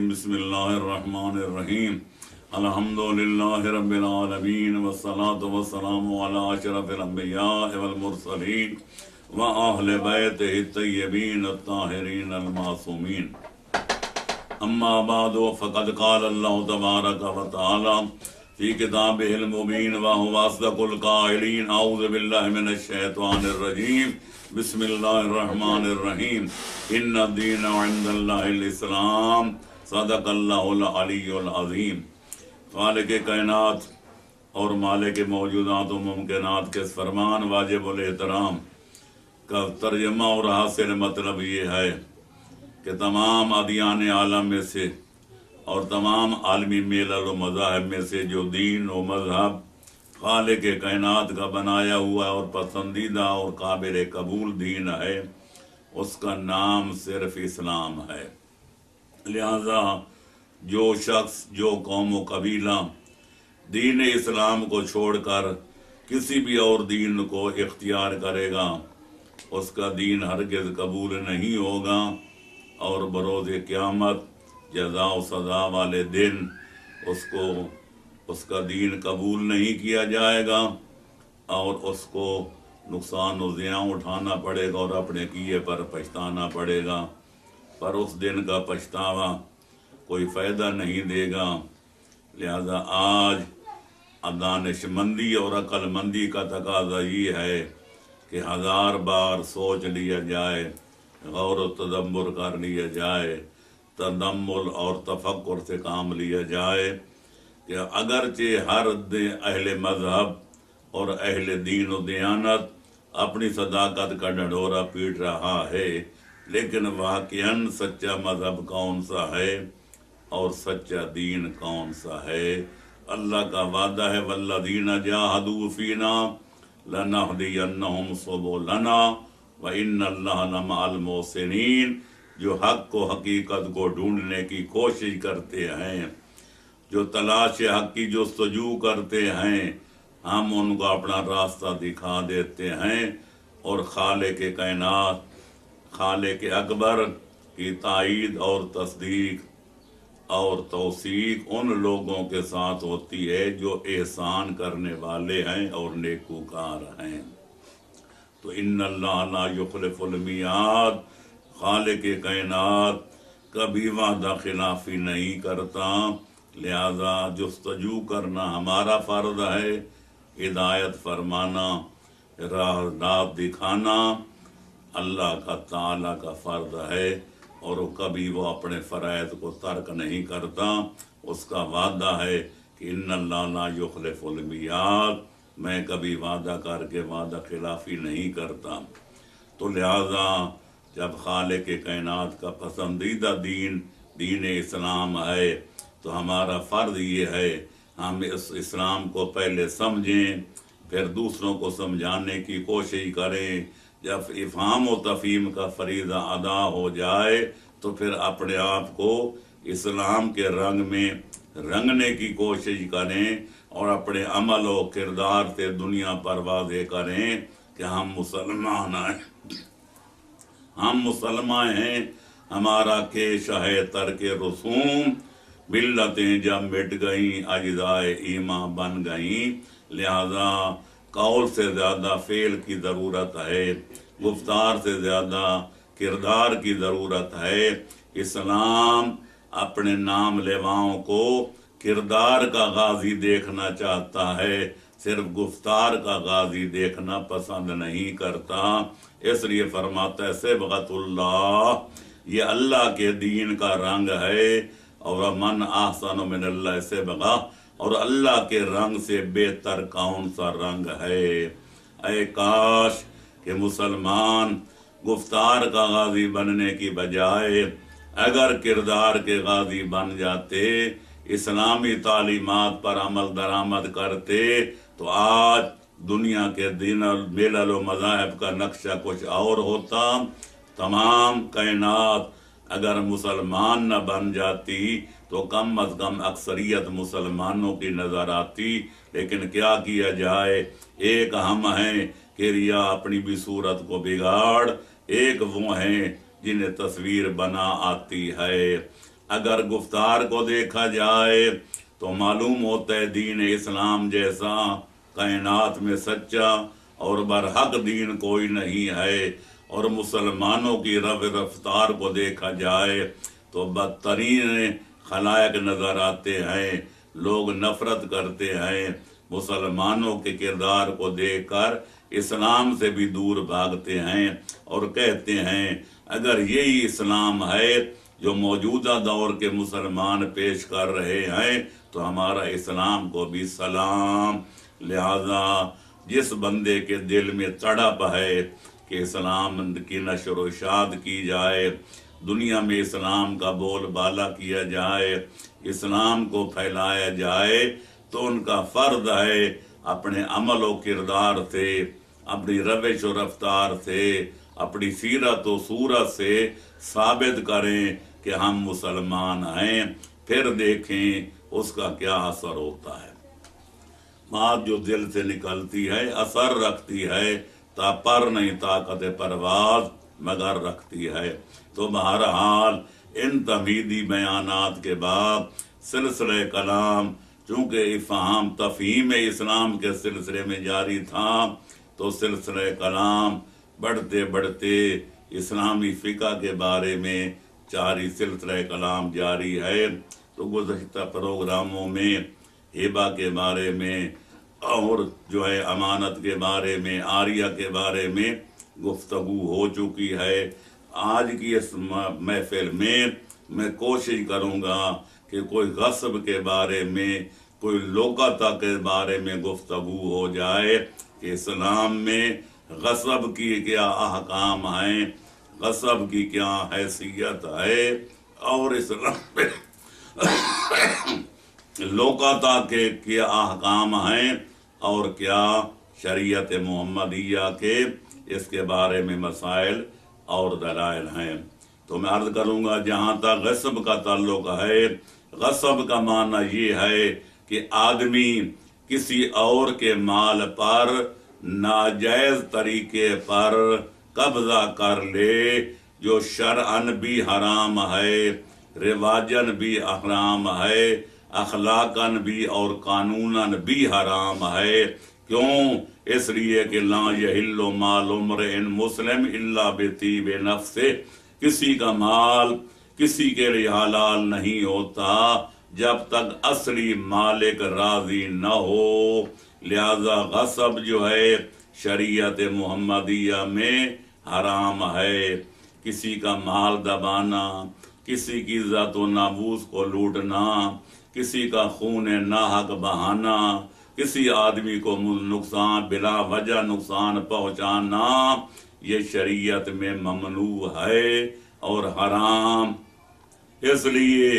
بسم اللہ الرحمن الرحیم الحمد للہ رب العالمین والصلاة والسلام علی اشرف الانبیاء والمرسلین واہل بیتہ الطیبین الطاہرین المعصومین اما بعد فقد قال اللہ تبارک و تعالی فی کتابہ المبین وہو اصدق القائلین اعوذ باللہ من الشیطان الرجیم بسم اللہ الرحمن الرحیم ان الدین عند اللہ الاسلام صدق اللہ العلی العظیم۔ خالق کائنات اور مالک موجودات و ممکنات کے فرمان واجب الاحترام کا ترجمہ اور حاصل مطلب یہ ہے کہ تمام ادیان عالم میں سے اور تمام عالمی ملل و مذاہب میں سے جو دین و مذہب خالق کائنات کا بنایا ہوا اور پسندیدہ اور قابل قبول دین ہے، اس کا نام صرف اسلام ہے۔ لہذا جو شخص، جو قوم و قبیلہ دین اسلام کو چھوڑ کر کسی بھی اور دین کو اختیار کرے گا، اس کا دین ہرگز قبول نہیں ہوگا، اور بروز قیامت جزا و سزا والے دن اس کا دین قبول نہیں کیا جائے گا، اور اس کو نقصان و زیاں اٹھانا پڑے گا اور اپنے کیے پر پچھتانا پڑے گا۔ پر اس دن کا پچھتاوا کوئی فائدہ نہیں دے گا۔ لہذا آج دانش مندی اور عقل مندی کا تقاضا یہ ہے کہ 1000 بار سوچ لیا جائے، غور و تدبر کر لیا جائے، تدمل اور تفکر سے کام لیا جائے کہ اگرچہ ہر اہل مذہب اور اہل دین و دیانت اپنی صداقت کا ڈھنڈورا پیٹ رہا ہے، لیکن واقعاً سچا مذہب کون سا ہے اور سچا دین کون سا ہے؟ اللہ کا وعدہ ہے والذین جاہدوا فینا لنہدینہم سبلنا وان اللہ لمع المحسنین۔ جو حق و حقیقت کو ڈھونڈنے کی کوشش کرتے ہیں، جو تلاش حق کی جستجو کرتے ہیں، ہم ان کو اپنا راستہ دکھا دیتے ہیں، اور خالق کائنات، خالق اکبر کی تائید اور تصدیق اور توثیق ان لوگوں کے ساتھ ہوتی ہے جو احسان کرنے والے ہیں اور نیکوکار ہیں۔ تو ان اللہ لا یخلف المیعاد، خالق کائنات کبھی وعدہ خلافی نہیں کرتا، لہذا جستجو کرنا ہمارا فرض ہے، ہدایت فرمانا، راہ دکھانا اللہ کا تعالیٰ کا فرض ہے، اور کبھی وہ اپنے فرائض کو ترک نہیں کرتا۔ اس کا وعدہ ہے کہ ان اللہ لا یخلف المیعاد، میں کبھی وعدہ کر کے وعدہ خلافی نہیں کرتا۔ تو لہذا جب خالق کائنات کا پسندیدہ دین اسلام ہے، تو ہمارا فرض یہ ہے ہم اس اسلام کو پہلے سمجھیں، پھر دوسروں کو سمجھانے کی کوشش کریں۔ جب افہام و تفہیم کا فریضہ ادا ہو جائے تو پھر اپنے آپ کو اسلام کے رنگ میں رنگنے کی کوشش کریں، اور اپنے عمل و کردار سے دنیا پر واضح کریں کہ ہم مسلمان ہیں، ہم مسلمان ہیں، ہمارا کیش ہے ترک رسوم، ملتیں جب مٹ گئیں اجزائے ایمان بن گئیں۔ لہذا قول سے زیادہ فعل کی ضرورت ہے، گفتار سے زیادہ کردار کی ضرورت ہے۔ اسلام اپنے نام لیواؤں کو کردار کا غازی دیکھنا چاہتا ہے، صرف گفتار کا غازی دیکھنا پسند نہیں کرتا۔ اس لیے فرماتا ہے صبغۃ اللہ، یہ اللہ کے دین کا رنگ ہے، اور من احسن من اللہ صبغہ، اور اللہ کے رنگ سے بہتر کون سا رنگ ہے؟ اے کاش کہ مسلمان گفتار کا غازی بننے کی بجائے اگر کردار کے غازی بن جاتے، اسلامی تعلیمات پر عمل درآمد کرتے، تو آج دنیا کے دین ملل و مذاہب کا نقشہ کچھ اور ہوتا۔ تمام کائنات اگر مسلمان نہ بن جاتی تو کم از کم اکثریت مسلمانوں کی نظر آتی، لیکن کیا کیا جائے؟ ایک ہم ہیں کہ ریا اپنی بھی صورت کو بگاڑ، ایک وہ ہیں جنہیں تصویر بنا آتی ہے۔ اگر گفتار کو دیکھا جائے تو معلوم ہوتا ہے دین اسلام جیسا کائنات میں سچا اور برحق دین کوئی نہیں ہے، اور مسلمانوں کی رفتار کو دیکھا جائے تو بدترین خلائق نظر آتے ہیں، لوگ نفرت کرتے ہیں، مسلمانوں کے کردار کو دیکھ کر اسلام سے بھی دور بھاگتے ہیں اور کہتے ہیں اگر یہی اسلام ہے جو موجودہ دور کے مسلمان پیش کر رہے ہیں تو ہمارا اسلام کو بھی سلام۔ لہذا جس بندے کے دل میں تڑپ ہے کہ اسلام کی نشر و اشاعت کی جائے، دنیا میں اسلام کا بول بالا کیا جائے، اسلام کو پھیلایا جائے، تو ان کا فرض ہے اپنے عمل و کردار سے، اپنی روش و رفتار سے، اپنی سیرت و صورت سے ثابت کریں کہ ہم مسلمان ہیں، پھر دیکھیں اس کا کیا اثر ہوتا ہے۔ بات جو دل سے نکلتی ہے اثر رکھتی ہے، تا پر نہیں طاقت پرواز مگر رکھتی ہے۔ تو بہرحال ان تمہیدی بیانات کے بعد سلسلہ کلام چونکہ افہام تفہیم اسلام کے سلسلے میں جاری تھا، تو سلسلہ کلام بڑھتے بڑھتے اسلامی فقہ کے بارے میں جاری سلسلہ کلام جاری ہے۔ تو گزشتہ پروگراموں میں ہبہ کے بارے میں اور جو ہے امانت کے بارے میں، عاریہ کے بارے میں گفتگو ہو چکی ہے۔ آج کی اس محفل میں کوشش کروں گا کہ کوئی غصب کے بارے میں، کوئی لوکتا کے بارے میں گفتگو ہو جائے کہ اسلام میں غصب کی کیا احکام ہیں، غصب کی کیا حیثیت ہے، اور اسلام میں لوکتا کے کیا احکام ہیں اور کیا شریعت محمدیہ کے اس کے بارے میں مسائل اور دلائل ہیں۔ تو میں عرض کروں گا جہاں تک غصب کا تعلق ہے، غصب کا معنی یہ ہے کہ آدمی کسی اور کے مال پر ناجائز طریقے پر قبضہ کر لے، جو شرعاً بھی حرام ہے، رواجاً بھی حرام ہے، اخلاقاً بھی اور قانوناً بھی حرام ہے۔ کیوں؟ اس لیے کہ لا یحل مال امرئ مسلم الا بطیب نفس، کسی کا مال کسی کے لیے حلال نہیں ہوتا جب تک اصلی مالک راضی نہ ہو۔ لہذا غصب جو ہے شریعت محمدیہ میں حرام ہے۔ کسی کا مال دبانا، کسی کی عزت و ناموس کو لوٹنا، کسی کا خون ناحق بہانا، کسی آدمی کو نقصان بلا وجہ نقصان پہنچانا، یہ شریعت میں ممنوع ہے اور حرام۔ اس لیے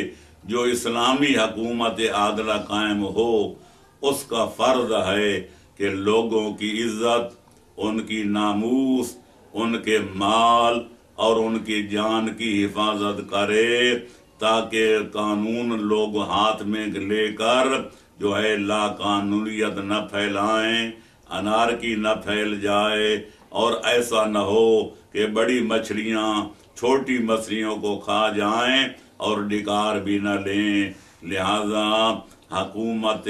جو اسلامی حکومت عادلہ قائم ہو، اس کا فرض ہے کہ لوگوں کی عزت، ان کی ناموس، ان کے مال اور ان کی جان کی حفاظت کرے، تاکہ قانون لوگ ہاتھ میں لے کر جو ہے لا قانونیت نہ پھیلائیں، انارکی نہ پھیل جائے، اور ایسا نہ ہو کہ بڑی مچھلیاں چھوٹی مچھلیوں کو کھا جائیں اور ڈکار بھی نہ لیں۔ لہذا حکومت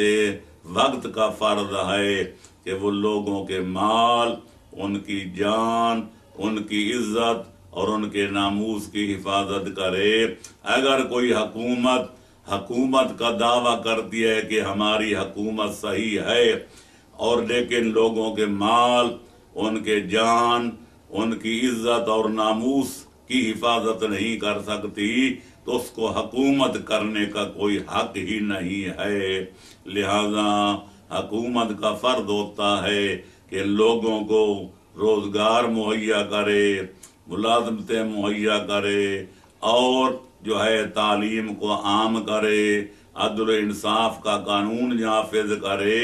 وقت کا فرض ہے کہ وہ لوگوں کے مال، ان کی جان، ان کی عزت اور ان کے ناموس کی حفاظت کرے۔ اگر کوئی حکومت کا دعویٰ کرتی ہے کہ ہماری حکومت صحیح ہے، اور لیکن لوگوں کے مال، ان کے جان، ان کی عزت اور ناموس کی حفاظت نہیں کر سکتی، تو اس کو حکومت کرنے کا کوئی حق ہی نہیں ہے۔ لہذا حکومت کا فرض ہوتا ہے کہ لوگوں کو روزگار مہیا کرے، ملازمتیں مہیا کرے، اور جو ہے تعلیم کو عام کرے، عدل و انصاف کا قانون نافذ کرے،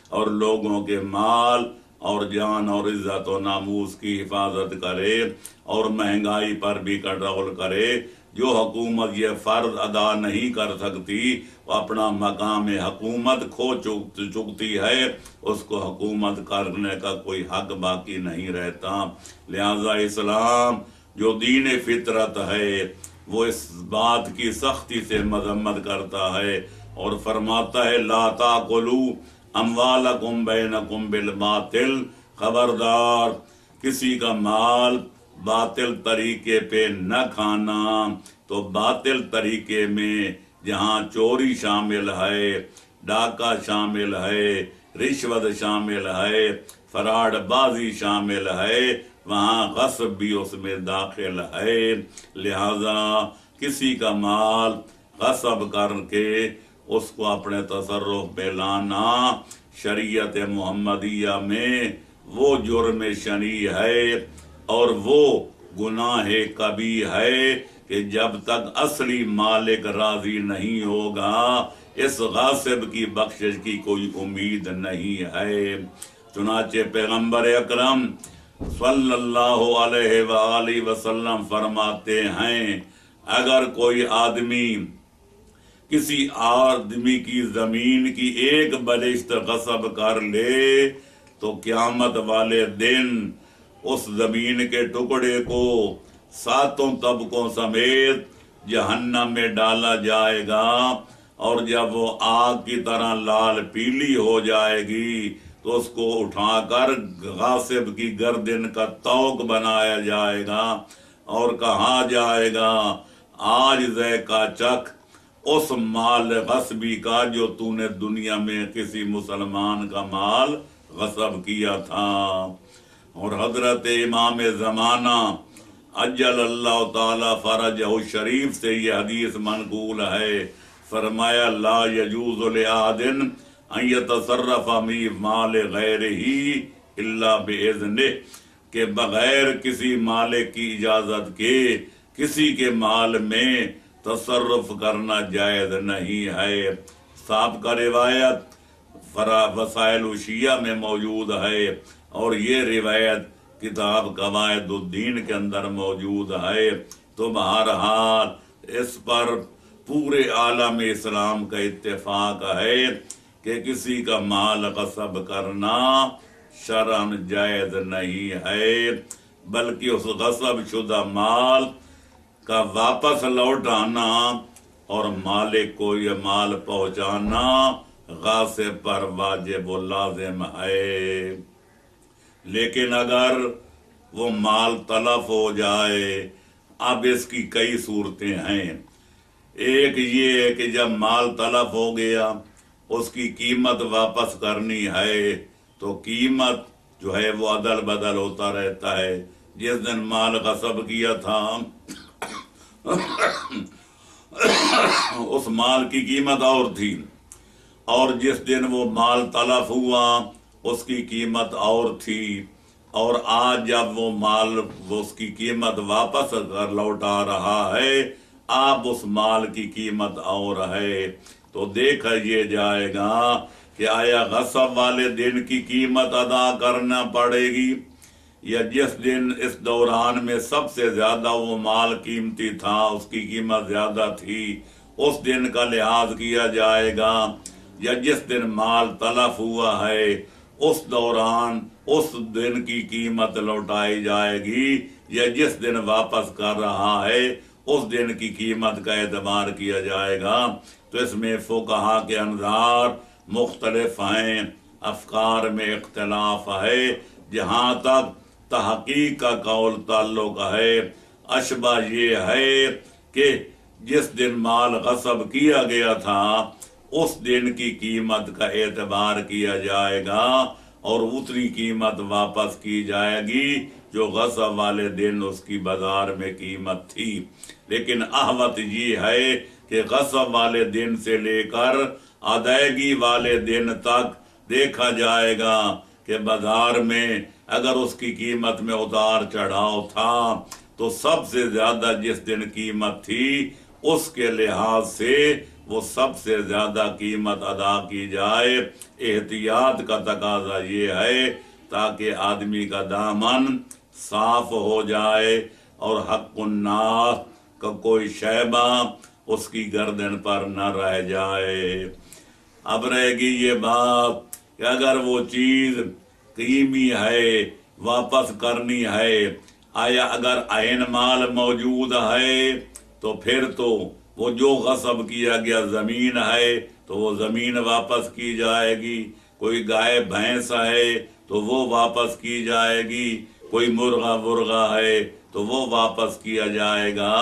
اور لوگوں کے مال اور جان اور عزت و ناموس کی حفاظت کرے، اور مہنگائی پر بھی کنٹرول کرے۔ جو حکومت یہ فرض ادا نہیں کر سکتی، وہ اپنا مقام حکومت کھو چکتی ہے، اس کو حکومت کرنے کا کوئی حق باقی نہیں رہتا۔ لہذا اسلام جو دین فطرت ہے، وہ اس بات کی سختی سے مذمت کرتا ہے اور فرماتا ہے لا تاکلوا اموالکم بینکم بالباطل، خبردار کسی کا مال باطل طریقے پہ نہ کھانا۔ تو باطل طریقے میں جہاں چوری شامل ہے، ڈاکہ شامل ہے، رشوت شامل ہے، فراڈ بازی شامل ہے، وہاں غصب بھی اس میں داخل ہے۔ لہذا کسی کا مال غصب کر کے اس کو اپنے تصرف میں لانا شریعت محمدیہ میں وہ جرم شنیع ہے اور وہ گناہ کبیرہ ہے کہ جب تک اصلی مالک راضی نہیں ہوگا اس غاصب کی بخشش کی کوئی امید نہیں ہے۔ چنانچہ پیغمبر اکرم صلی اللہ علیہ وآلہ وسلم فرماتے ہیں اگر کوئی آدمی کسی آدمی کی زمین کی ایک بلشت غصب کر لے تو قیامت والے دن اس زمین کے ٹکڑے کو 7 طبقوں سمیت جہنم میں ڈالا جائے گا، اور جب وہ آگ کی طرح لال پیلی ہو جائے گی تو اس کو اٹھا کر غاصب کی گردن کا طوق بنایا جائے گا اور کہا جائے گا آج ذائقہ چکھ اس مال غصبی کا جو تو نے دنیا میں کسی مسلمان کا مال غصب کیا تھا۔ اور حضرت امام زمانہ عجل اللہ تعالی فرجہ شریف سے یہ حدیث منقول ہے، فرمایا لا یجوز لأحد ان یتصرف فی مال غیرہ الا بإذنہ، کہ بغیر کسی مالک کی اجازت کے کسی کے مال میں تصرف کرنا جائز نہیں ہے۔ سابقہ روایت وسائل الشیعہ میں موجود ہے اور یہ روایت کتاب قواعد الدین کے اندر موجود ہے۔ تو بہرحال اس پر پورے عالم اسلام کا اتفاق ہے کہ کسی کا مال غصب کرنا شرعاً جائز نہیں ہے، بلکہ اس غصب شدہ مال کا واپس لوٹانا اور مالک کو یہ مال پہنچانا غاصب پر واجب و لازم ہے۔ لیکن اگر وہ مال تلف ہو جائے، اب اس کی کئی صورتیں ہیں۔ ایک یہ ہے کہ جب مال تلف ہو گیا اس کی قیمت واپس کرنی ہے تو قیمت جو ہے وہ عدل بدل ہوتا رہتا ہے۔ جس دن مال غصب کیا تھا اس مال کی قیمت اور تھی، اور جس دن وہ مال تلف ہوا اس کی قیمت اور تھی، اور آج جب وہ مال اس کی قیمت واپس کر لوٹا رہا ہے اب اس مال کی قیمت اور ہے۔ تو دیکھا یہ جائے گا کہ آیا غصب والے دن کی قیمت ادا کرنا پڑے گی یا جس دن اس دوران میں سب سے زیادہ وہ مال قیمتی تھا اس کی قیمت زیادہ تھی اس دن کا لحاظ کیا جائے گا، یا جس دن مال تلف ہوا ہے اس دوران اس دن کی قیمت لوٹائی جائے گی، یا جس دن واپس کر رہا ہے اس دن کی قیمت کا اعتبار کیا جائے گا۔ تو اس میں فقہا کے انظار مختلف ہیں، افکار میں اختلاف ہے۔ جہاں تک تحقیق کا قول تعلق ہے اشبہ یہ ہے کہ جس دن مال غصب کیا گیا تھا اس دن کی قیمت کا اعتبار کیا جائے گا اور اتنی قیمت واپس کی جائے گی جو غصب والے دن اس کی بازار میں قیمت تھی۔ لیکن احوط یہ ہے کہ غصب والے دن سے لے کر ادائیگی والے دن تک دیکھا جائے گا کہ بازار میں اگر اس کی قیمت میں اتار چڑھاؤ تھا تو سب سے زیادہ جس دن قیمت تھی اس کے لحاظ سے وہ سب سے زیادہ قیمت ادا کی جائے۔ احتیاط کا تقاضا یہ ہے تاکہ آدمی کا دامن صاف ہو جائے اور حق الناس کا کوئی شیبہ اس کی گردن پر نہ رہ جائے۔ اب رہے گی یہ بات کہ اگر وہ چیز قیمتی ہے واپس کرنی ہے، آیا اگر عین مال موجود ہے تو پھر تو وہ جو غصب کیا گیا زمین ہے تو وہ زمین واپس کی جائے گی، کوئی گائے بھینس ہے تو وہ واپس کی جائے گی، کوئی مرغا ہے تو وہ واپس کیا جائے گا۔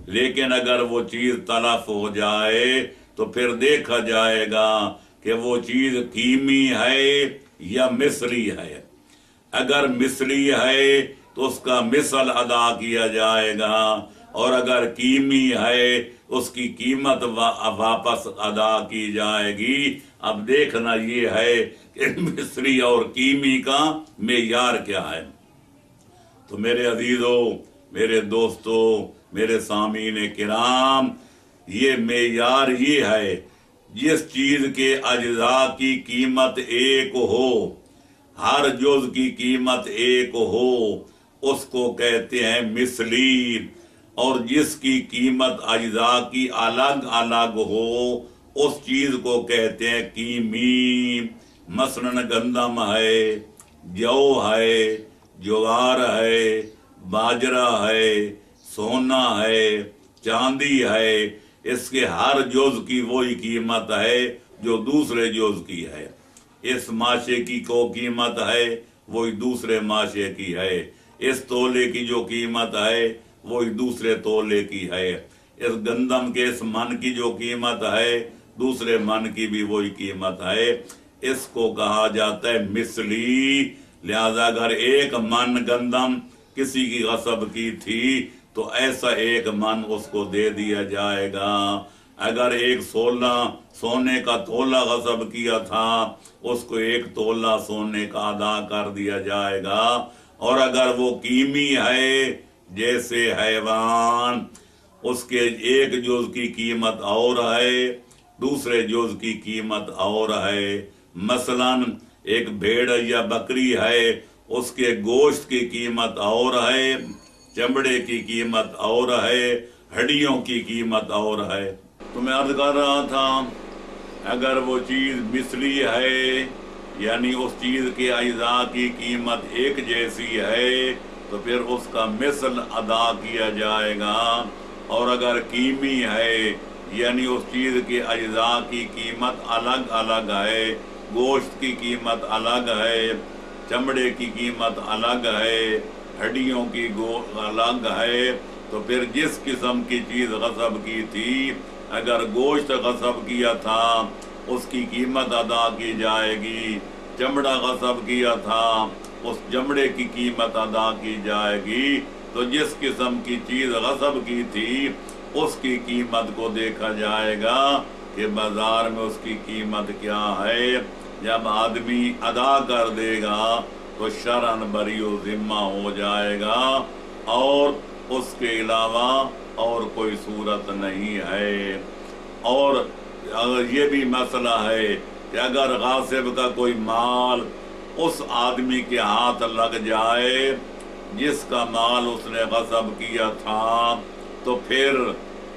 لیکن اگر وہ چیز تلف ہو جائے تو پھر دیکھا جائے گا کہ وہ چیز قیمی ہے یا مثلی ہے۔ اگر مثلی ہے تو اس کا مثل ادا کیا جائے گا، اور اگر قیمی ہے اس کی قیمت واپس ادا کی جائے گی۔ اب دیکھنا یہ ہے کہ مثلی اور قیمی کا معیار کیا ہے۔ تو میرے عزیزوں، میرے دوستوں، میرے سامعین کرام، یہ معیار یہ ہے، جس چیز کے اجزاء کی قیمت ایک ہو، ہر جز کی قیمت ایک ہو، اس کو کہتے ہیں مثلی، اور جس کی قیمت اجزاء کی الگ الگ ہو اس چیز کو کہتے ہیں قیمی۔ مثلا گندم ہے، جو ہے، جوار ہے، باجرہ ہے، سونا ہے، چاندی ہے، اس کے ہر جز کی وہی قیمت ہے جو دوسرے جز کی ہے۔ اس ماشے کی کو قیمت ہے وہی دوسرے ماشے کی ہے، اس تولے کی جو قیمت ہے وہی دوسرے تولے کی ہے، اس گندم کے اس من کی جو قیمت ہے دوسرے من کی بھی وہی قیمت ہے۔ اس کو کہا جاتا ہے مثلی۔ لہذا اگر ایک من گندم کسی کی غصب کی تھی تو ایسا ایک من اس کو دے دیا جائے گا۔ اگر ایک سونے کا تولہ غصب کیا تھا اس کو ایک تولہ سونے کا ادا کر دیا جائے گا۔ اور اگر وہ قیمی ہے جیسے حیوان، اس کے ایک جز کی قیمت اور ہے، دوسرے جز کی قیمت اور ہے۔ مثلا ایک بھیڑ یا بکری ہے، اس کے گوشت کی قیمت اور ہے، چمڑے کی قیمت اور ہے، ہڈیوں کی قیمت اور ہے۔ تو میں عرض کر رہا تھا اگر وہ چیز مثلی ہے یعنی اس چیز کے اجزاء کی قیمت ایک جیسی ہے تو پھر اس کا مثل ادا کیا جائے گا، اور اگر قیمی ہے یعنی اس چیز کے اجزاء کی قیمت الگ الگ ہے، گوشت کی قیمت الگ ہے، چمڑے کی قیمت الگ ہے، ہڈیوں کی الگ ہے، تو پھر جس قسم کی چیز غصب کی تھی، اگر گوشت غصب کیا تھا اس کی قیمت ادا کی جائے گی، چمڑا غصب کیا تھا اس چمڑے کی قیمت ادا کی جائے گی۔ تو جس قسم کی چیز غصب کی تھی اس کی قیمت کو دیکھا جائے گا کہ بازار میں اس کی قیمت کیا ہے۔ جب آدمی ادا کر دے گا تو شرعاً بری و ذمہ ہو جائے گا، اور اس کے علاوہ اور کوئی صورت نہیں ہے۔ اور یہ بھی مسئلہ ہے کہ اگر غاصب کا کوئی مال اس آدمی کے ہاتھ لگ جائے جس کا مال اس نے غصب کیا تھا، تو پھر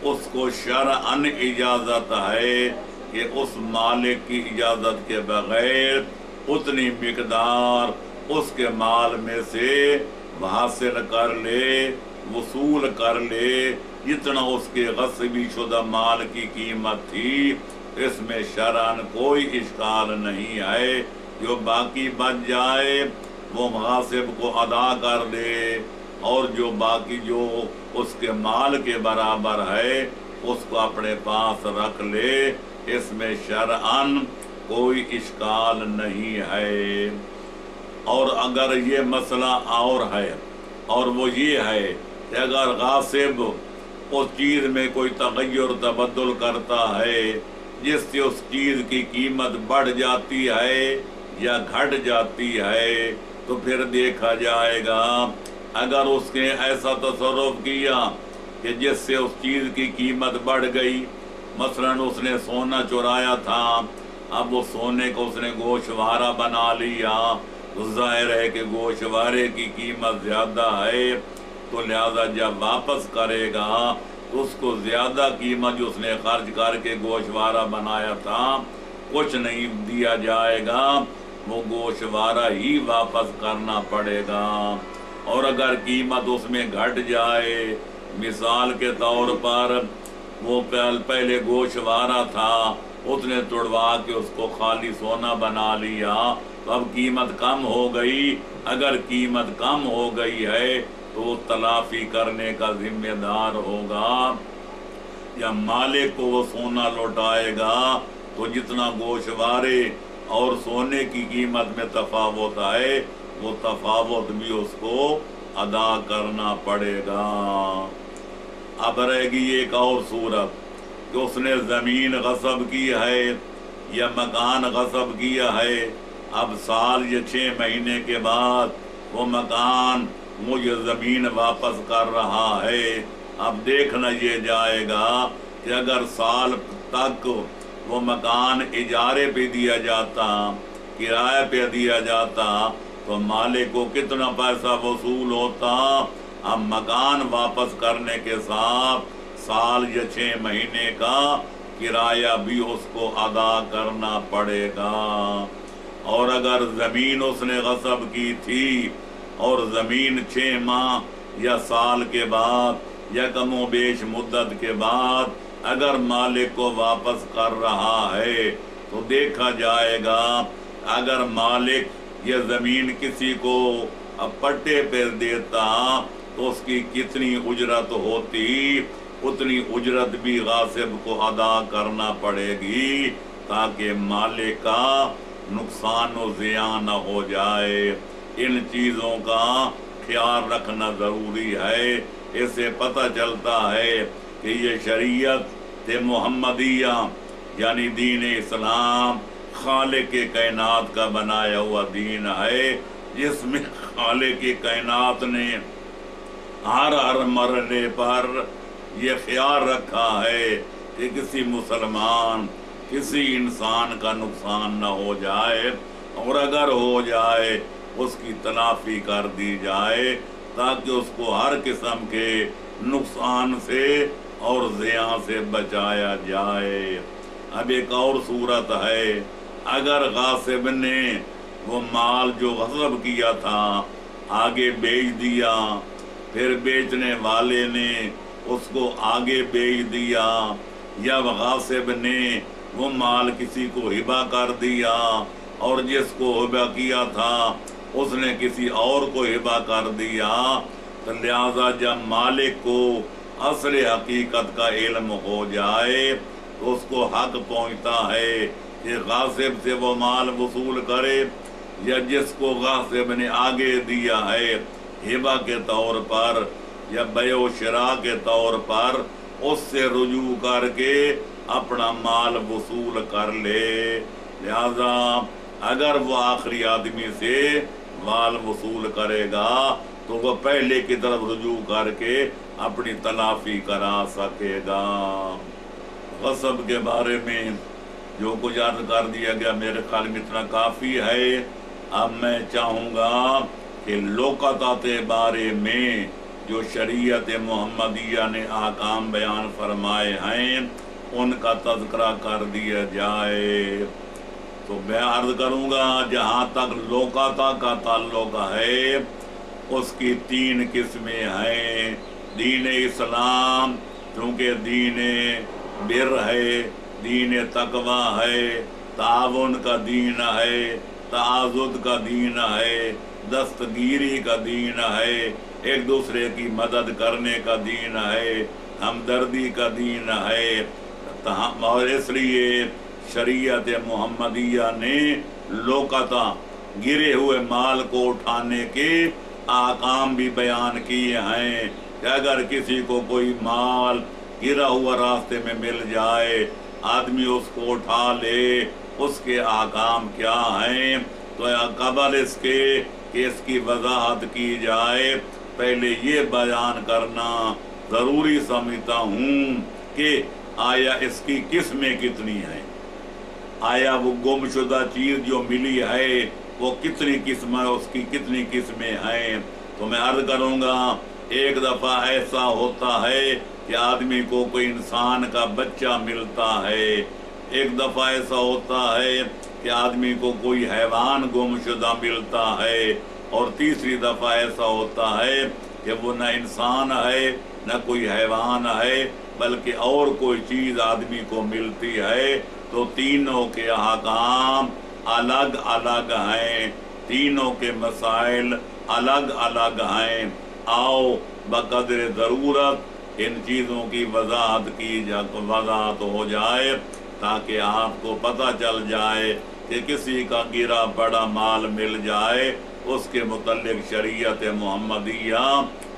اس کو شرعاً اجازت ہے کہ اس مالک کی اجازت کے بغیر اتنی مقدار اس کے مال میں سے حاصل کر لے، وصول کر لے جتنا اس کے غصبی شدہ مال کی قیمت تھی۔ اس میں شرعاً کوئی اشکال نہیں ہے، جو باقی بچ جائے وہ غاصب کو ادا کر دے، اور جو باقی جو اس کے مال کے برابر ہے اس کو اپنے پاس رکھ لے، اس میں شرعاً کوئی اشکال نہیں ہے۔ اور اگر یہ مسئلہ اور ہے، اور وہ یہ ہے کہ اگر غاصب اس چیز میں کوئی تغیر تبدل کرتا ہے جس سے اس چیز کی قیمت بڑھ جاتی ہے یا گھٹ جاتی ہے، تو پھر دیکھا جائے گا اگر اس نے ایسا تصرف کیا کہ جس سے اس چیز کی قیمت بڑھ گئی، مثلا اس نے سونا چرایا تھا، اب وہ سونے کو اس نے گوشوارہ بنا لیا، تو ظاہر ہے کہ گوشوارے کی قیمت زیادہ ہے، تو لہذا جب واپس کرے گا تو اس کو زیادہ قیمت جو اس نے خرچ کر کے گوشوارہ بنایا تھا کچھ نہیں دیا جائے گا، وہ گوشوارہ ہی واپس کرنا پڑے گا۔ اور اگر قیمت اس میں گھٹ جائے مثال کے طور پر وہ پہلے گوشوارہ تھا، اس نے توڑوا کے اس کو خالی سونا بنا لیا، تو اب قیمت کم ہو گئی۔ اگر قیمت کم ہو گئی ہے تو وہ تلافی کرنے کا ذمہ دار ہوگا، یا مالک کو وہ سونا لوٹائے گا۔ تو جتنا گوشوارے اور سونے کی قیمت میں تفاوت ہے، وہ تفاوت بھی اس کو ادا کرنا پڑے گا۔ اب رہے گی ایک اور صورت کہ اس نے زمین غصب کی ہے یا مکان غصب کیا ہے، اب سال یا 6 مہینے کے بعد وہ مکان مجھے زمین واپس کر رہا ہے۔ اب دیکھنا یہ جائے گا کہ اگر سال تک وہ مکان اجارے پہ دیا جاتا، کرایہ پہ دیا جاتا، تو مالک کو کتنا پیسہ وصول ہوتا؟ اب مکان واپس کرنے کے ساتھ سال یا 6 مہینے کا کرایہ بھی اس کو ادا کرنا پڑے گا۔ اور اگر زمین اس نے غصب کی تھی اور زمین 6 ماہ یا سال کے بعد یا کم و بیش مدت کے بعد اگر مالک کو واپس کر رہا ہے، تو دیکھا جائے گا اگر مالک یہ زمین کسی کو پٹے پہ دیتا تو اس کی کتنی اجرت ہوتی، اتنی اجرت بھی غاصب کو ادا کرنا پڑے گی، تاکہ مالک کا نقصان و زیان نہ ہو جائے۔ ان چیزوں کا خیال رکھنا ضروری ہے۔ اس سے پتہ چلتا ہے کہ یہ شریعت محمدیہ یعنی دین اسلام خالق کائنات کا بنایا ہوا دین ہے، جس میں خالق کائنات نے ہر مرحلے پر یہ خیال رکھا ہے کہ کسی مسلمان کسی انسان کا نقصان نہ ہو جائے، اور اگر ہو جائے اس کی تلافی کر دی جائے، تاکہ اس کو ہر قسم کے نقصان سے اور زیاں سے بچایا جائے۔ اب ایک اور صورت ہے، اگر غاصب نے وہ مال جو غصب کیا تھا آگے بیچ دیا، پھر بیچنے والے نے اس کو آگے بیچ دیا، یا غاصب نے وہ مال کسی کو ہبہ کر دیا اور جس کو ہبہ کیا تھا اس نے کسی اور کو ہبہ کر دیا، تو لہذا جب مالک کو اصل حقیقت کا علم ہو جائے تو اس کو حق پہنچتا ہے کہ غاصب سے وہ مال وصول کرے، یا جس کو غاصب نے آگے دیا ہے ہبہ کے طور پر یا بیع و شراء کے طور پر، اس سے رجوع کر کے اپنا مال وصول کر لے۔ لہذا اگر وہ آخری آدمی سے مال وصول کرے گا تو وہ پہلے کی طرف رجوع کر کے اپنی تلافی کرا سکے گا۔ غصب کے بارے میں جو کچھ عرض کر دیا گیا میرے خیال میں اتنا کافی ہے۔ اب میں چاہوں گا کہ لوقطات بارے میں جو شریعت محمدیہ نے احکام بیان فرمائے ہیں ان کا تذکرہ کر دیا جائے۔ تو میں عرض کروں گا جہاں تک لوقطہ کا تعلق ہے اس کی 3 قسمیں ہیں۔ دین اسلام چونکہ دین بر ہے، دین تقوی ہے، تعاون کا دین ہے، تعاضد کا دین ہے، دستگیری کا دین ہے، ایک دوسرے کی مدد کرنے کا دین ہے، ہمدردی کا دین ہے، اور اس لیے شریعت محمدیہ نے لوقطہ گرے ہوئے مال کو اٹھانے کے احکام بھی بیان کیے ہیں کہ اگر کسی کو کوئی مال گرا ہوا راستے میں مل جائے، آدمی اس کو اٹھا لے، اس کے احکام کیا ہیں۔ تو قبل اس کے کہ اس کی وضاحت کی جائے، پہلے یہ بیان کرنا ضروری سمجھتا ہوں کہ آیا اس کی قسمیں کتنی ہیں، آیا وہ گم شدہ چیز جو ملی ہے وہ کتنی قسمیں، اس کی کتنی قسمیں ہیں۔ تو میں عرض کروں گا ایک دفعہ ایسا ہوتا ہے کہ آدمی کو کوئی انسان کا بچہ ملتا ہے، ایک دفعہ ایسا ہوتا ہے کہ آدمی کو کوئی حیوان گم شدہ ملتا ہے، اور تیسری دفعہ ایسا ہوتا ہے کہ وہ نہ انسان ہے نہ کوئی حیوان ہے بلکہ اور کوئی چیز آدمی کو ملتی ہے، تو تینوں کے احکام الگ الگ ہیں، تینوں کے مسائل الگ الگ ہیں۔ آؤ بقدر ضرورت ان چیزوں کی وضاحت ہو جائے تاکہ آپ کو پتہ چل جائے کہ کسی کا گرا بڑا مال مل جائے اس کے متعلق شریعت محمدیہ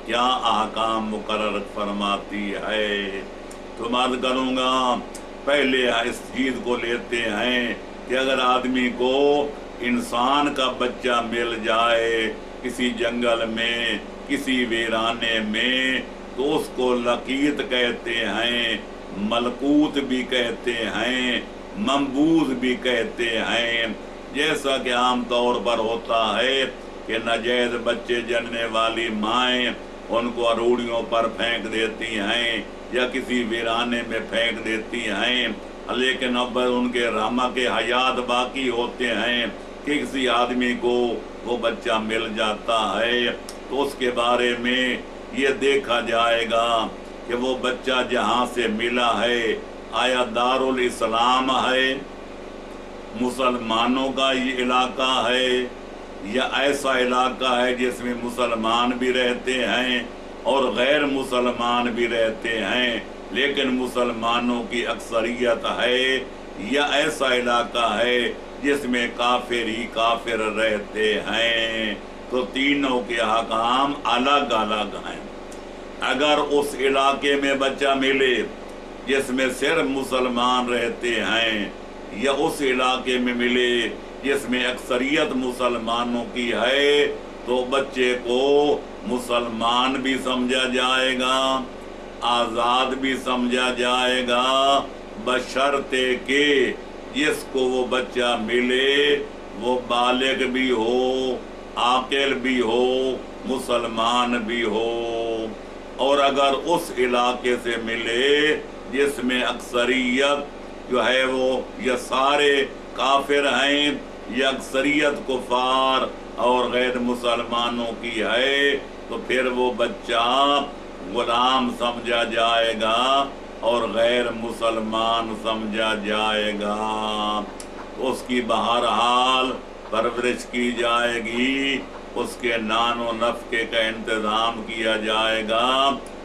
کیا احکام مقرر فرماتی ہے۔ تو عرض کروں گا پہلے اس چیز کو لیتے ہیں کہ اگر آدمی کو انسان کا بچہ مل جائے کسی جنگل میں کسی ویرانے میں تو اس کو لقیط کہتے ہیں، ملکوت بھی کہتے ہیں، منبوذ بھی کہتے ہیں۔ جیسا کہ عام طور پر ہوتا ہے کہ ناجائز بچے جننے والی مائیں ان کو اروڑیوں پر پھینک دیتی ہیں یا کسی ویرانے میں پھینک دیتی ہیں، لیکن اب ان کے رحمہ کے حیات باقی ہوتے ہیں کہ کسی آدمی کو وہ بچہ مل جاتا ہے تو اس کے بارے میں یہ دیکھا جائے گا کہ وہ بچہ جہاں سے ملا ہے آیا دارالاسلام ہے، مسلمانوں کا یہ علاقہ ہے یا ایسا علاقہ ہے جس میں مسلمان بھی رہتے ہیں اور غیر مسلمان بھی رہتے ہیں لیکن مسلمانوں کی اکثریت ہے، یا ایسا علاقہ ہے جس میں کافر ہی کافر رہتے ہیں، تو تینوں کے احکام الگ الگ ہیں۔ اگر اس علاقے میں بچہ ملے جس میں صرف مسلمان رہتے ہیں یا اس علاقے میں ملے جس میں اکثریت مسلمانوں کی ہے تو بچے کو مسلمان بھی سمجھا جائے گا، آزاد بھی سمجھا جائے گا، بشرطے کہ جس کو وہ بچہ ملے وہ بالغ بھی ہو، عاقل بھی ہو، مسلمان بھی ہو۔ اور اگر اس علاقے سے ملے جس میں اکثریت جو ہے وہ یا سارے کافر ہیں یا اکثریت کفار اور غیر مسلمانوں کی ہے تو پھر وہ بچہ غلام سمجھا جائے گا اور غیر مسلمان سمجھا جائے گا، اس کی بہرحال پرورش کی جائے گی، اس کے نان و نفقے کا انتظام کیا جائے گا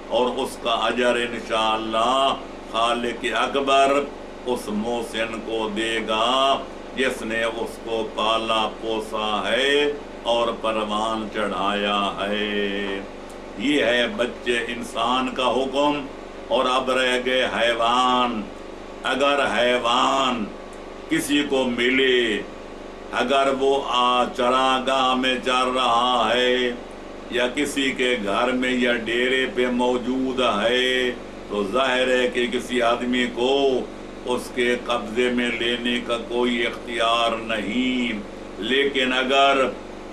اور اس کا اجر انشاءاللہ خالق اکبر اس محسن کو دے گا جس نے اس کو پالا پوسا ہے اور پروان چڑھایا ہے۔ یہ ہے بچے انسان کا حکم۔ اور اب رہ گئے حیوان۔ اگر حیوان کسی کو ملے، اگر وہ چراگاہ میں چر رہا ہے یا کسی کے گھر میں یا ڈیرے پہ موجود ہے تو ظاہر ہے کہ کسی آدمی کو اس کے قبضے میں لینے کا کوئی اختیار نہیں، لیکن اگر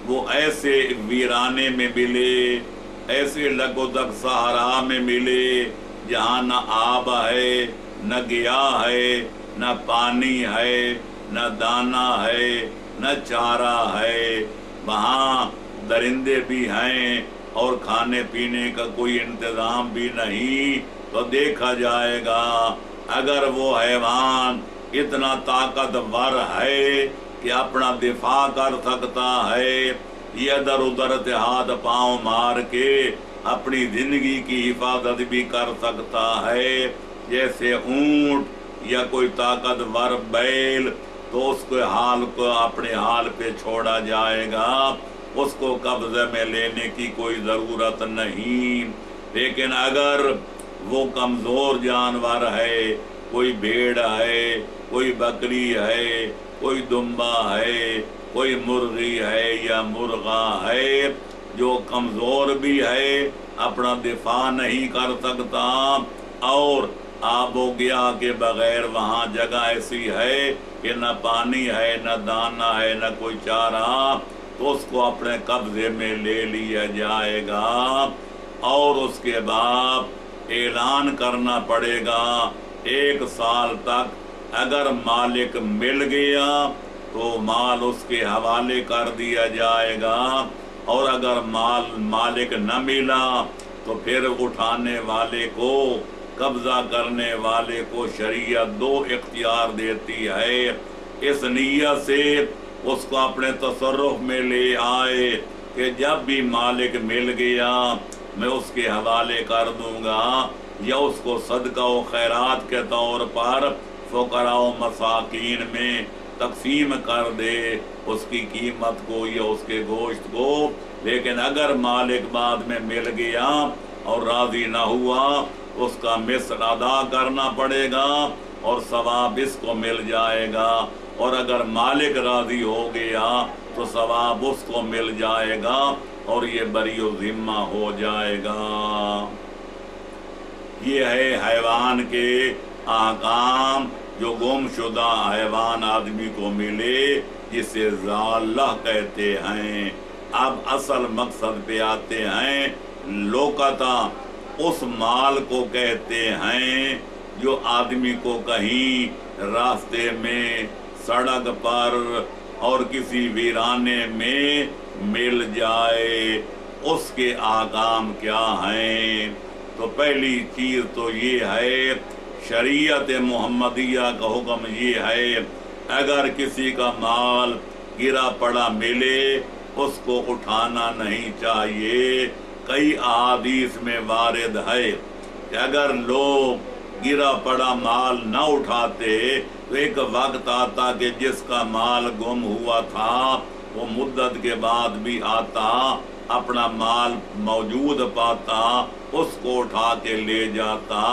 وہ ایسے ویرانے میں ملے، ایسے لگودک صحرا میں ملے جہاں نہ آب ہے، نہ گیا ہے، نہ پانی ہے، نہ دانہ ہے، نہ چارہ ہے، وہاں درندے بھی ہیں اور کھانے پینے کا کوئی انتظام بھی نہیں، تو دیکھا جائے گا اگر وہ حیوان اتنا طاقتور ہے کہ اپنا دفاع کر سکتا ہے، یہ ادھر ادھر ہاتھ پاؤں مار کے اپنی زندگی کی حفاظت بھی کر سکتا ہے، جیسے اونٹ یا کوئی طاقتور بیل، تو اس کے حال کو اپنے حال پہ چھوڑا جائے گا، اس کو قبضے میں لینے کی کوئی ضرورت نہیں۔ لیکن اگر وہ کمزور جانور ہے، کوئی بھیڑ ہے، کوئی بکری ہے، کوئی دمبا ہے، کوئی مرغی ہے یا مرغا ہے جو کمزور بھی ہے، اپنا دفاع نہیں کر سکتا اور آب و گیا کے بغیر وہاں جگہ ایسی ہے کہ نہ پانی ہے، نہ دانہ ہے، نہ کوئی چارہ، تو اس کو اپنے قبضے میں لے لیا جائے گا اور اس کے بعد اعلان کرنا پڑے گا 1 سال تک اگر مالک مل گیا تو مال اس کے حوالے کر دیا جائے گا، اور اگر مالک نہ ملا تو پھر اٹھانے والے کو، قبضہ کرنے والے کو شریعت دو اختیار دیتی ہے، اس نیت سے اس کو اپنے تصرف میں لے آئے کہ جب بھی مالک مل گیا میں اس کے حوالے کر دوں گا، یا اس کو صدقہ و خیرات کے طور پر فقراء و مساکین میں تقسیم کر دے اس کی قیمت کو یا اس کے گوشت کو۔ لیکن اگر مالک بعد میں مل گیا اور راضی نہ ہوا، اس کا مثل ادا کرنا پڑے گا اور ثواب اس کو مل جائے گا، اور اگر مالک راضی ہو گیا تو ثواب اس کو مل جائے گا اور یہ بری و ذمہ ہو جائے گا۔ یہ ہے حیوان کے احکام، جو گم شدہ حیوان آدمی کو ملے جسے ضالہ کہتے ہیں۔ اب اصل مقصد پہ آتے ہیں۔ لوکتا اس مال کو کہتے ہیں جو آدمی کو کہیں راستے میں، سڑک پر اور کسی ویرانے میں مل جائے۔ اس کے احکام کیا ہیں؟ تو پہلی چیز تو یہ ہے، شریعت محمدیہ کا حکم یہ ہے، اگر کسی کا مال گرا پڑا ملے اس کو اٹھانا نہیں چاہیے۔ کئی احادیث میں وارد ہے کہ اگر لوگ گرا پڑا مال نہ اٹھاتے تو ایک وقت آتا کہ جس کا مال گم ہوا تھا وہ مدت کے بعد بھی آتا، اپنا مال موجود پاتا، اس کو اٹھا کے لے جاتا۔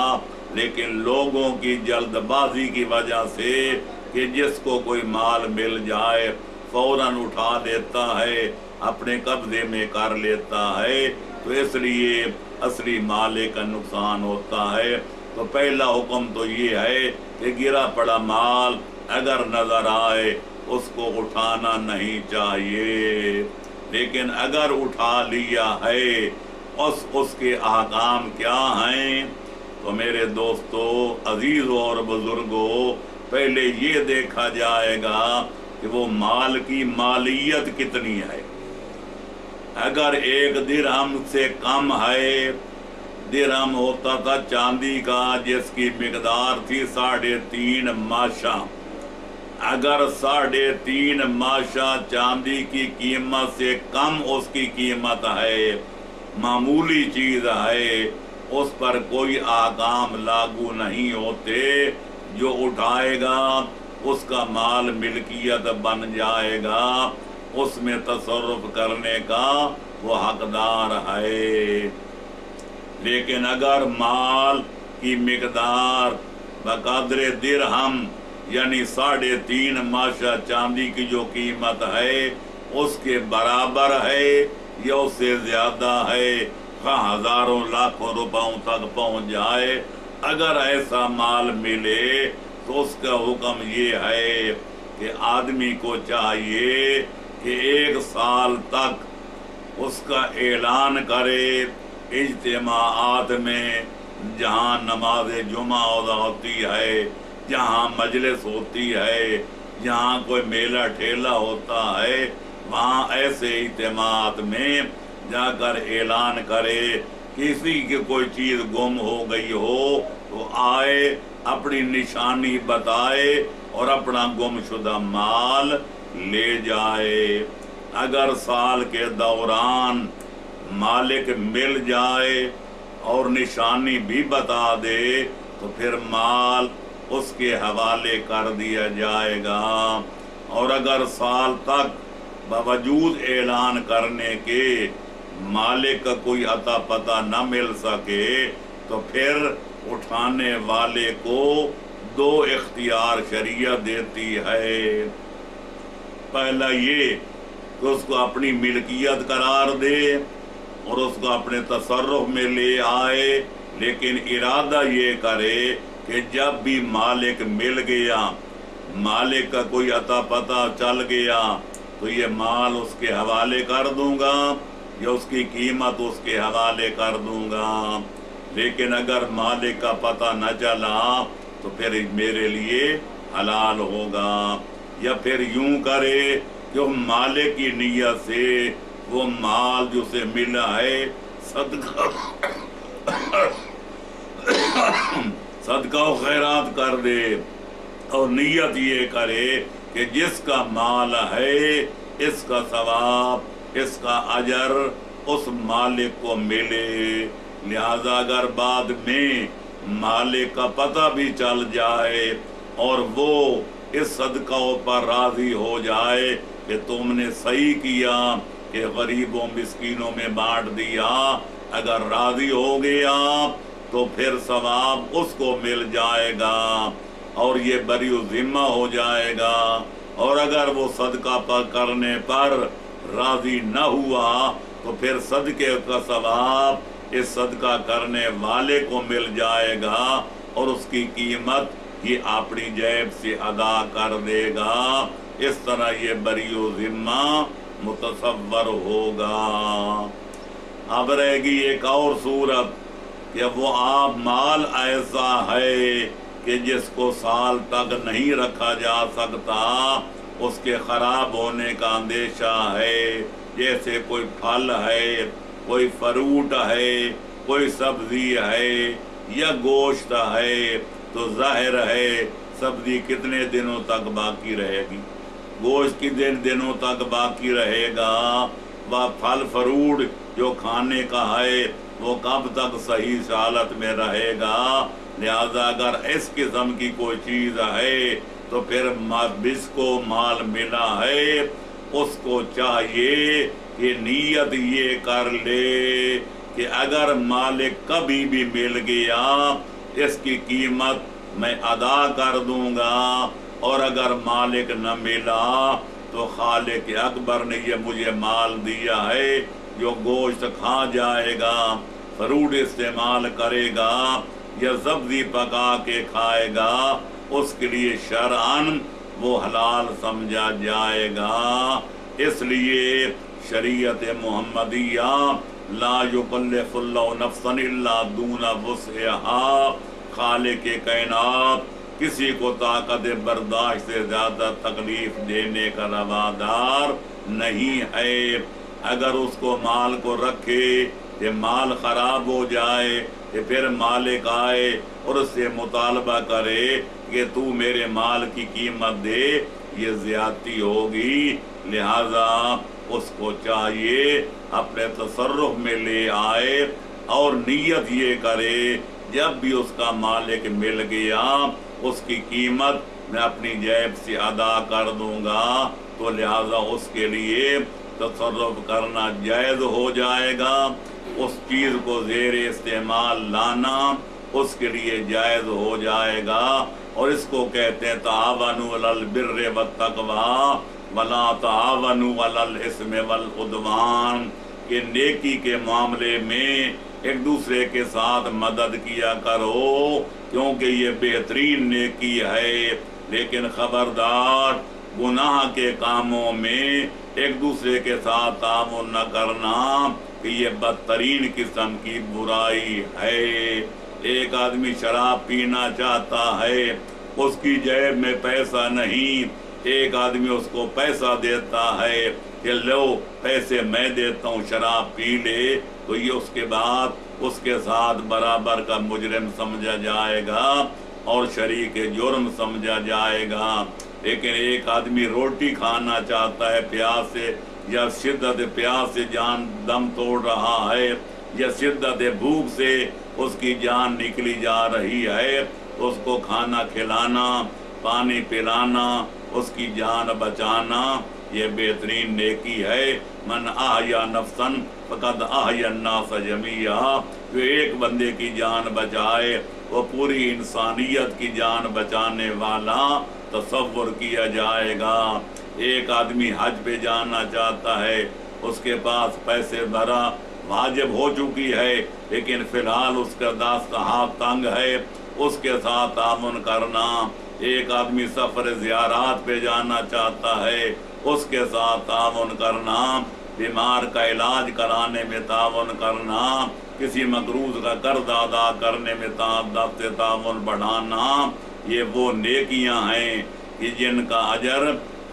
لیکن لوگوں کی جلد بازی کی وجہ سے کہ جس کو کوئی مال مل جائے فوراً اٹھا لیتا ہے، اپنے قبضے میں کر لیتا ہے، تو اس لیے اصلی مالک کا نقصان ہوتا ہے۔ تو پہلا حکم تو یہ ہے کہ گرا پڑا مال اگر نظر آئے اس کو اٹھانا نہیں چاہیے۔ لیکن اگر اٹھا لیا ہے اس کے احکام کیا ہیں؟ تو میرے دوستو، عزیزوں اور بزرگوں، پہلے یہ دیکھا جائے گا کہ وہ مال کی مالیت کتنی ہے۔ اگر ایک درہم سے کم ہے، درہم ہوتا تھا چاندی کا جس کی مقدار تھی 3.5 ماشا، اگر 3.5 ماشا چاندی کی قیمت سے کم اس کی قیمت ہے، معمولی چیز ہے، اس پر کوئی احکام لاگو نہیں ہوتے۔ جو اٹھائے گا اس کا مال ملکیت بن جائے گا، اس میں تصرف کرنے کا وہ حقدار ہے۔ لیکن اگر مال کی مقدار بقدر درہم یعنی 3.5 ماشا چاندی کی جو قیمت ہے اس کے برابر ہے یا اس سے زیادہ ہے، ہزاروں لاکھوں روپوں تک پہنچ جائے، اگر ایسا مال ملے تو اس کا حکم یہ ہے کہ آدمی کو چاہیے کہ 1 سال تک اس کا اعلان کرے اجتماعات میں، جہاں نماز جمعہ ادا ہوتی ہے، جہاں مجلس ہوتی ہے، جہاں کوئی میلہ ٹھیلا ہوتا ہے، وہاں ایسے اجتماعات میں جا کر اعلان کرے، کسی کی کوئی چیز گم ہو گئی ہو تو آئے، اپنی نشانی بتائے اور اپنا گم شدہ مال لے جائے۔ اگر سال کے دوران مالک مل جائے اور نشانی بھی بتا دے تو پھر مال اس کے حوالے کر دیا جائے گا، اور اگر سال تک باوجود اعلان کرنے کے مالک کا کوئی عطا پتہ نہ مل سکے تو پھر اٹھانے والے کو 2 اختیار شریعت دیتی ہے۔ پہلا یہ کہ اس کو اپنی ملکیت قرار دے اور اس کو اپنے تصرف میں لے آئے، لیکن ارادہ یہ کرے کہ جب بھی مالک مل گیا، مالک کا کوئی عطا پتہ چل گیا تو یہ مال اس کے حوالے کر دوں گا یا اس کی قیمت اس کے حوالے کر دوں گا۔ لیکن اگر مالک کا پتہ نہ چلا تو پھر میرے لیے حلال ہوگا، یا پھر یوں کرے کہ مالک کی نیت سے وہ مال جو سے ملا ہے صدقہ و خیرات کر دے اور نیت یہ کرے کہ جس کا مال ہے اس کا ثواب، اس کا اجر اس مالک کو ملے۔ لہذا اگر بعد میں مالک کا پتہ بھی چل جائے اور وہ اس صدقہ پر راضی ہو جائے کہ تم نے صحیح کیا کہ غریبوں مسکینوں میں بانٹ دیا، اگر راضی ہو گیا تو پھر ثواب اس کو مل جائے گا اور یہ بری ذمہ ہو جائے گا۔ اور اگر وہ صدقہ پر کرنے پر راضی نہ ہوا تو پھر صدقے کا ثواب اس صدقہ کرنے والے کو مل جائے گا اور اس کی قیمت یہ اپنی جیب سے ادا کر دے گا۔ اس طرح یہ بری و ذمہ متصور ہوگا۔ اب رہے گی ایک اور صورت کہ وہ آپ مال ایسا ہے کہ جس کو سال تک نہیں رکھا جا سکتا، اس کے خراب ہونے کا اندیشہ ہے، جیسے کوئی پھل ہے، کوئی فروٹ ہے، کوئی سبزی ہے یا گوشت ہے، تو ظاہر ہے سبزی کتنے دنوں تک باقی رہے گی، گوشت کتنے دنوں تک باقی رہے گا، وہ پھل فروٹ جو کھانے کا ہے وہ کب تک صحیح حالت میں رہے گا۔ لہذا اگر اس قسم کی کوئی چیز ہے تو پھر جس کو مال ملا ہے اس کو چاہیے کہ نیت یہ کر لے کہ اگر مالک کبھی بھی مل گیا اس کی قیمت میں ادا کر دوں گا، اور اگر مالک نہ ملا تو خالق اکبر نے یہ مجھے مال دیا ہے، جو گوشت کھا جائے گا، فروٹ استعمال کرے گا یا سبزی پکا کے کھائے گا، اس کے لیے شرعاً وہ حلال سمجھا جائے گا۔ اس لیے شریعت محمدیہ لا یکلف اللہ نفسا الا دون وسعها، خالق کائنات کسی کو طاقت برداشت سے زیادہ تکلیف دینے کا روادار نہیں ہے۔ اگر اس کو مال کو رکھے کہ مال خراب ہو جائے کہ پھر مالک آئے اور اس سے مطالبہ کرے کہ تو میرے مال کی قیمت دے، یہ زیادتی ہوگی۔ لہذا اس کو چاہیے اپنے تصرف میں لے آئے اور نیت یہ کرے جب بھی اس کا مالک مل گیا اس کی قیمت میں اپنی جیب سے ادا کر دوں گا، تو لہذا اس کے لیے تصرف کرنا جائز ہو جائے گا، اس چیز کو زیر استعمال لانا اس کے لیے جائز ہو جائے گا۔ اور اس کو کہتے ہیں تعاونوا علی البر والتقوی ولا تعاونوا علی الاثم والعدوان، کہ نیکی کے معاملے میں ایک دوسرے کے ساتھ مدد کیا کرو کیونکہ یہ بہترین نیکی ہے، لیکن خبردار گناہ کے کاموں میں ایک دوسرے کے ساتھ تعاون نہ کرنا کہ یہ بدترین قسم کی برائی ہے۔ ایک آدمی شراب پینا چاہتا ہے، اس کی جیب میں پیسہ نہیں، ایک آدمی اس کو پیسہ دیتا ہے کہ لو پیسے میں دیتا ہوں شراب پی لے، تو یہ اس کے بعد اس کے ساتھ برابر کا مجرم سمجھا جائے گا اور شریک جرم سمجھا جائے گا۔ لیکن ایک آدمی روٹی کھانا چاہتا ہے پیاس سے، یا شدت پیاس سے جان دم توڑ رہا ہے، یا شدت بھوک سے اس کی جان نکلی جا رہی ہے، اس کو کھانا کھلانا، پانی پلانا، اس کی جان بچانا، یہ بہترین نیکی ہے۔ من احیا نفسا فقد احیا الناس جميعا، جو ایک بندے کی جان بچائے وہ پوری انسانیت کی جان بچانے والا تصور کیا جائے گا۔ ایک آدمی حج پہ جانا چاہتا ہے، اس کے پاس پیسے بھرا واجب ہو چکی ہے، لیکن فی الحال اس کا دست ہاتھ تنگ ہے، اس کے ساتھ تعاون کرنا۔ ایک آدمی سفر زیارات پہ جانا چاہتا ہے، اس کے ساتھ تعاون کرنا، بیمار کا علاج کرانے میں تعاون کرنا، کسی مقروض کا قرض ادا کرنے میں تعاون بڑھانا، یہ وہ نیکیاں ہیں کہ جن کا اجر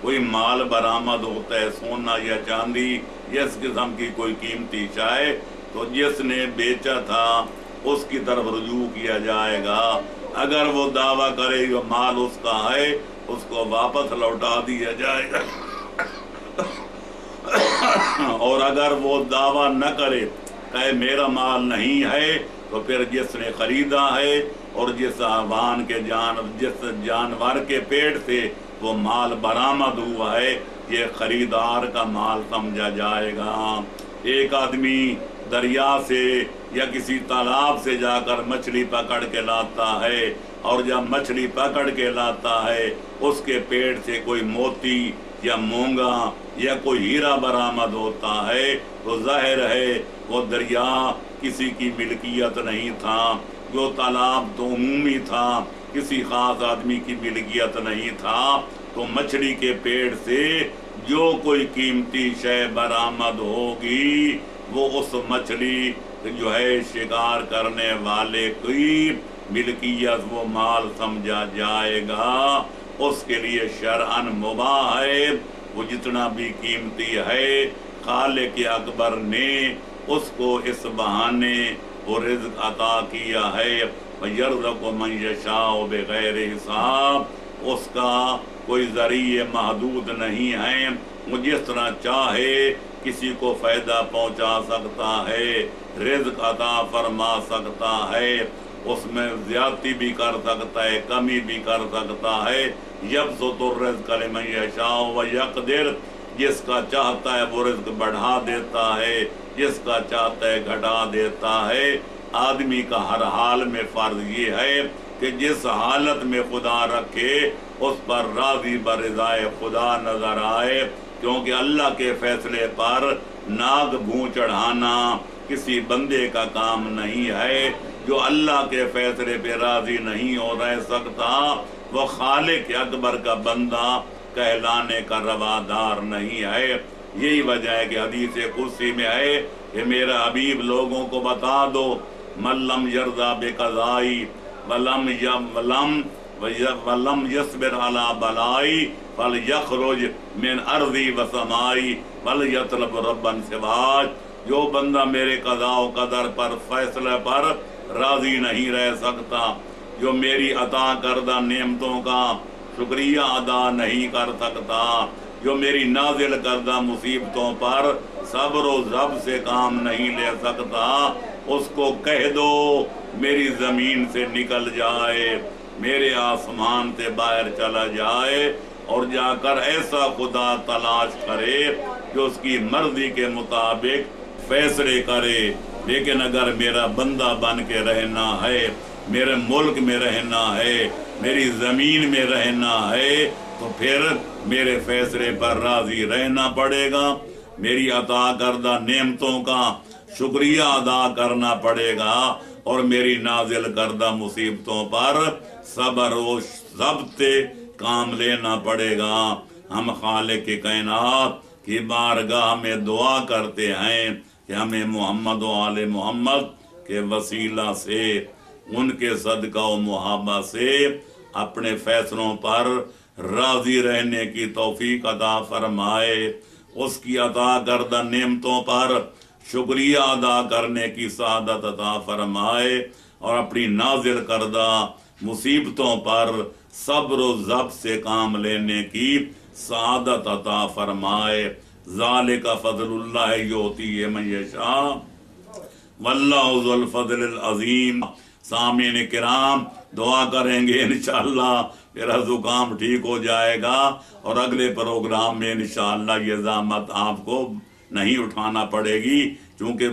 کوئی مال برآمد ہوتا ہے، سونا یا چاندی یا اس قسم کی کوئی قیمتی شے، تو جس نے بیچا تھا اس کی طرف رجوع کیا جائے گا۔ اگر وہ دعویٰ کرے یہ مال اس کا ہے، اس کو واپس لوٹا دیا جائے گا۔ اور اگر وہ دعویٰ نہ کرے کہ میرا مال نہیں ہے، تو پھر جس نے خریدا ہے اور جس جانور کے پیٹ سے وہ مال برآمد ہوا ہے، یہ خریدار کا مال سمجھا جائے گا۔ ایک آدمی دریا سے یا کسی تالاب سے جا کر مچھلی پکڑ کے لاتا ہے، اور جب مچھلی پکڑ کے لاتا ہے اس کے پیٹ سے کوئی موتی یا مونگا یا کوئی ہیرا برآمد ہوتا ہے، تو ظاہر ہے وہ دریا کسی کی ملکیت نہیں تھا، جو تالاب تو عمومی تھا، کسی خاص آدمی کی ملکیت نہیں تھا۔ تو مچھلی کے پیٹ سے جو کوئی قیمتی شے برآمد ہوگی، وہ اس مچھلی جو ہے شکار کرنے والے کی ملکیت، وہ مال سمجھا جائے گا۔ اس کے لیے شرعاً مباح ہے، وہ جتنا بھی قیمتی ہے، خالق اکبر نے اس کو اس بہانے وہ رزق عطا کیا ہے۔ وَيَرْزُقُ مَن يَشَاءُ بِغَيْرِ حساب، اس کا کوئی ذریعے محدود نہیں ہے، وہ جس طرح چاہے کسی کو فائدہ پہنچا سکتا ہے، رزق عطا فرما سکتا ہے، اس میں زیادتی بھی کر سکتا ہے، کمی بھی کر سکتا ہے۔ یبسط الرزق لمن یشاء ویقدر، جس کا چاہتا ہے وہ رزق بڑھا دیتا ہے، جس کا چاہتا ہے گھٹا دیتا ہے۔ آدمی کا ہر حال میں فرض یہ ہے کہ جس حالت میں خدا رکھے اس پر راضی برضائے خدا نظر آئے، کیونکہ اللہ کے فیصلے پر ناگ بھوں چڑھانا کسی بندے کا کام نہیں ہے۔ جو اللہ کے فیصلے پہ راضی نہیں ہو رہ سکتا، وہ خالق اکبر کا بندہ کہلانے کا روادار نہیں ہے۔ یہی وجہ ہے کہ حدیث قدسی میں ہے کہ میرا حبیب لوگوں کو بتا دو، من لم یرضا بقضائی ولم یصبر علی بلائی فلیخرج من ارضی و سمائی ولیطلب ربا سواج۔ جو بندہ میرے قضاء و قدر پر فیصلے پر راضی نہیں رہ سکتا، جو میری عطا کردہ نعمتوں کا شکریہ ادا نہیں کر سکتا، جو میری نازل کردہ مصیبتوں پر صبر و ضبط سے کام نہیں لے سکتا، اس کو کہہ دو میری زمین سے نکل جائے، میرے آسمان سے باہر چلا جائے، اور جا کر ایسا خدا تلاش کرے جو اس کی مرضی کے مطابق فیصلے کرے۔ لیکن اگر میرا بندہ بن کے رہنا ہے، میرے ملک میں رہنا ہے، میری زمین میں رہنا ہے، تو پھر میرے فیصلے پر راضی رہنا پڑے گا، میری عطا کردہ نعمتوں کا شکریہ ادا کرنا پڑے گا، اور میری نازل کردہ مصیبتوں پر صبر و ضبط سے کام لینا پڑے گا۔ ہم خالق کائنات کی بارگاہ میں دعا کرتے ہیں کہ ہمیں محمد و آل محمد کے وسیلہ سے، ان کے صدقہ و محبت سے اپنے فیصلوں پر راضی رہنے کی توفیق عطا فرمائے، اس کی عطا کردہ نعمتوں پر شکریہ ادا کرنے کی سعادت عطا فرمائے، اور اپنی نازل کردہ مصیبتوں پر صبر و ضبط سے کام لینے کی سعادت عطا فرمائے۔ ذالک فضل اللہ یؤتیہ من یشاء واللہ ذو الفضل العظیم۔ سامعین کرام، دعا کریں گے انشاءاللہ میرا زکام ٹھیک ہو جائے گا، اور اگلے پروگرام میں انشاءاللہ یہ زحمت آپ کو نہیں اٹھانا پڑے گی، چونکہ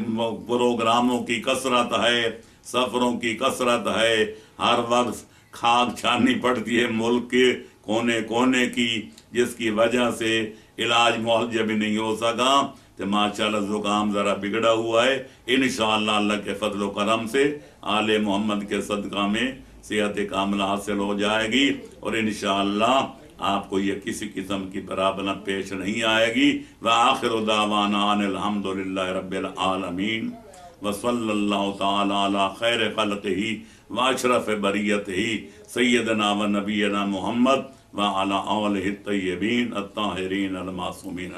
پروگراموں کی کثرت ہے، سفروں کی کثرت ہے، ہر وقت کھاک چھاننی پڑتی ہے ملک کے کونے کونے کی، جس کی وجہ سے علاج معالجہ بھی نہیں ہو سکا۔ تو ماشاءاللہ زکام ذرا بگڑا ہوا ہے، انشاءاللہ اللہ کے فضل و کرم سے آل محمد کے صدقہ میں صحت کاملہ حاصل ہو جائے گی، اور انشاءاللہ آپ کو یہ کسی قسم کی پرابلم پیش نہیں آئے گی۔ وآخر دعوانا ان الحمدللہ رب العالمین، وصلی اللہ تعالی علی خیر خلقہ واشرف بریتہ سیدنا و نبینا محمد وعلی آلہ الطیبین الطاہرین المعصومین.